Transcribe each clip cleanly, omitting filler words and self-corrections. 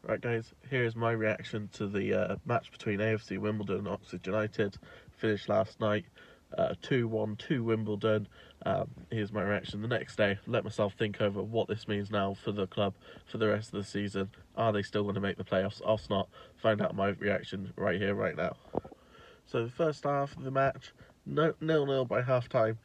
Right, guys, here's my reaction to the match between AFC Wimbledon and Oxford United. Finished last night, 2-1 to Wimbledon. Here's my reaction the next day. Let myself think over what this means now for the club for the rest of the season. Are they still going to make the playoffs? Or not? Find out my reaction right here, right now. So the first half of the match, no 0-0 by half time.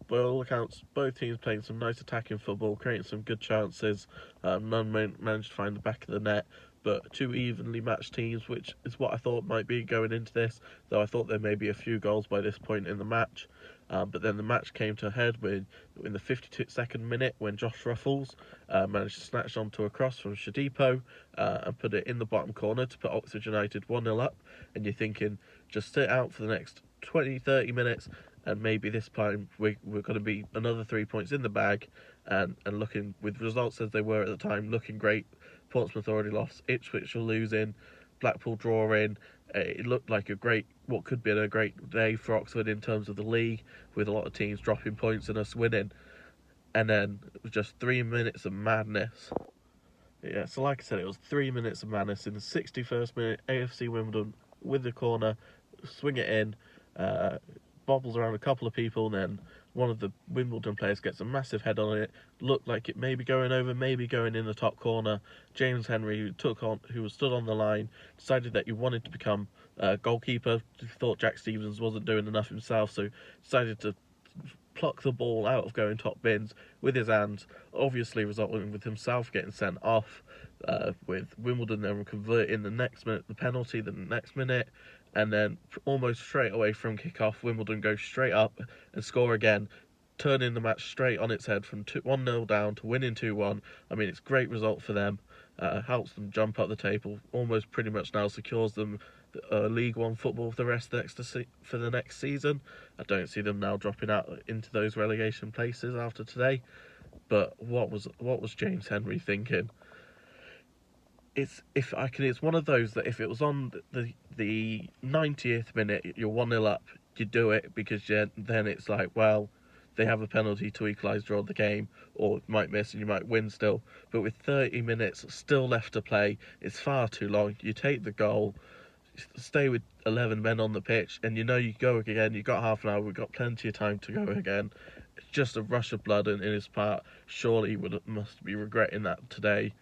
By all accounts, both teams playing some nice attacking football, creating some good chances. None managed to find the back of the net, but two evenly matched teams, which is what I thought might be going into this, though I thought there may be a few goals by this point in the match. But then the match came to a head in the 52nd minute when Josh Ruffles managed to snatch onto a cross from Shadipo and put it in the bottom corner to put Oxford United 1-0 up. And you're thinking, just sit out for the next 20-30 minutes and maybe this time we're going to be another 3 points in the bag and looking, with results as they were at the time, looking great. Portsmouth already lost, Ipswich are losing, Blackpool drawing. It looked like what could be a great day for Oxford in terms of the league, with a lot of teams dropping points and us winning. And then it was just 3 minutes of madness. Yeah, so like I said, it was 3 minutes of madness. In the 61st minute, AFC Wimbledon with the corner, swing it in, bobbles around a couple of people, and then one of the Wimbledon players gets a massive head on it. Looked like it may be going over, maybe going in the top corner. James Henry, who was stood on the line, decided that he wanted to become a goalkeeper. He thought Jack Stevens wasn't doing enough himself, so decided to pluck the ball out of going top bins with his hands, obviously resulting with himself getting sent off, with Wimbledon then converting the next minute, the penalty the next minute, and then almost straight away from kick-off, Wimbledon goes straight up and score again, turning the match straight on its head from 1-0 down to winning 2-1. I mean, it's a great result for them. Helps them jump up the table, almost pretty much now secures them League One football for the next season. I don't see them now dropping out into those relegation places after today. But what was James Henry thinking? It's one of those that if it was on the 90th minute, you're 1-0 up, you do it because then it's like, well, they have a penalty to equalise, draw the game, or you might miss and you might win still. But with 30 minutes still left to play, it's far too long. You take the goal, stay with 11 men on the pitch, and you go again. You've got half an hour, we've got plenty of time to go again. It's just a rush of blood in his part. Surely he must be regretting that today.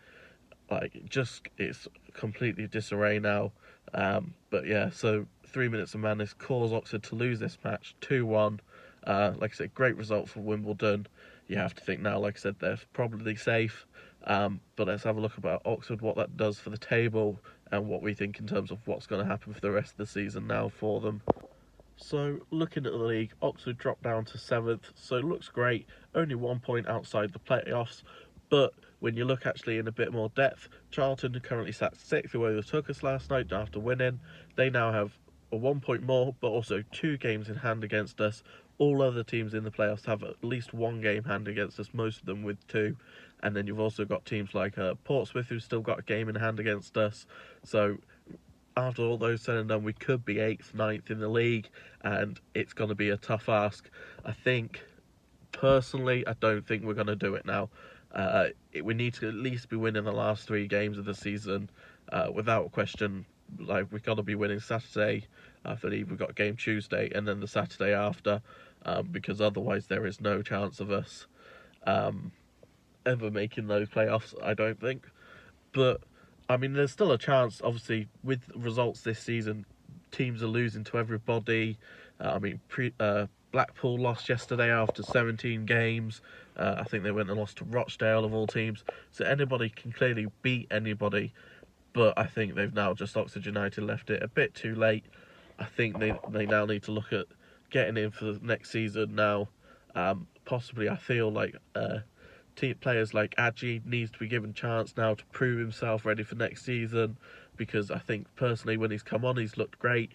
It's completely disarray now. But yeah, so 3 minutes of madness caused Oxford to lose this match 2-1. Like I said, great result for Wimbledon. You have to think now, like I said, they're probably safe. But let's have a look about Oxford, what that does for the table, and what we think in terms of what's going to happen for the rest of the season now for them. So, looking at the league, Oxford dropped down to 7th, so it looks great. Only 1 point outside the playoffs, but when you look actually in a bit more depth, Charlton currently sat 6th, who overtook us last night after winning. They now have a 1 point more, but also 2 games in hand against us. All other teams in the playoffs have at least 1 game hand against us, most of them with 2. And then you've also got teams like Portsmouth, who've still got a game in hand against us. So after all those said and done, we could be 8th, 9th in the league, and it's going to be a tough ask. Personally, I don't think we're going to do it now. We need to at least be winning the last 3 games of the season, without question. Like, we've got to be winning Saturday. I believe we've got a game Tuesday, and then the Saturday after, because otherwise there is no chance of us ever making those playoffs, I don't think. But I mean, there's still a chance. Obviously, with results this season, teams are losing to everybody. Blackpool lost yesterday after 17 games. I think they went and lost to Rochdale of all teams. So anybody can clearly beat anybody. But I think they've now just Oxford United left it a bit too late. I think they now need to look at getting in for the next season now. Possibly, I feel like players like Adji needs to be given a chance now to prove himself ready for next season, because I think personally when he's come on he's looked great,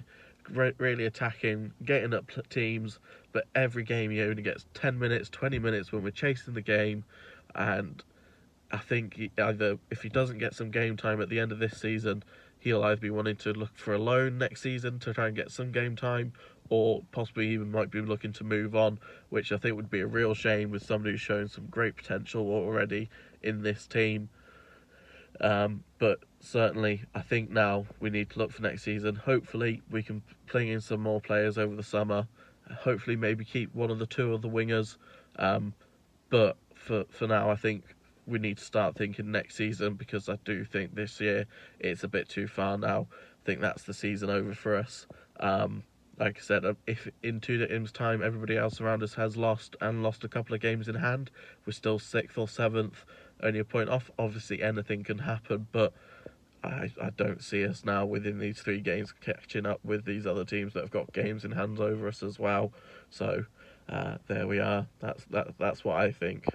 really attacking, getting up teams, but every game he only gets 10 minutes, 20 minutes when we're chasing the game. And I think either if he doesn't get some game time at the end of this season, he'll either be wanting to look for a loan next season to try and get some game time, or possibly even might be looking to move on, which I think would be a real shame with somebody who's shown some great potential already in this team. But certainly, I think now we need to look for next season. Hopefully, we can bring in some more players over the summer. Hopefully, maybe keep one of the two of the wingers. But for now, I think we need to start thinking next season, because I do think this year it's a bit too far now. I think that's the season over for us. Like I said, if in 2 games' time everybody else around us has lost a couple of games in hand, we're still 6th or 7th, only a point off. Obviously, anything can happen, but I don't see us now within these 3 games catching up with these other teams that have got games in hand over us as well. So there we are. That's what I think.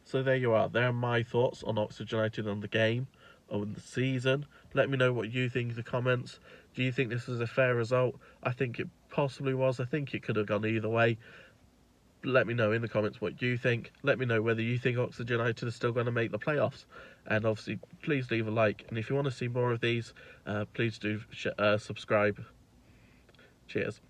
So there you are. There are my thoughts on Oxford United on the game, on the season. Let me know what you think in the comments. Do you think this was a fair result? I think it possibly was. I think it could have gone either way. Let me know in the comments what you think. Let me know whether you think Oxford United are still going to make the playoffs. And obviously, please leave a like. And if you want to see more of these, please do subscribe. Cheers.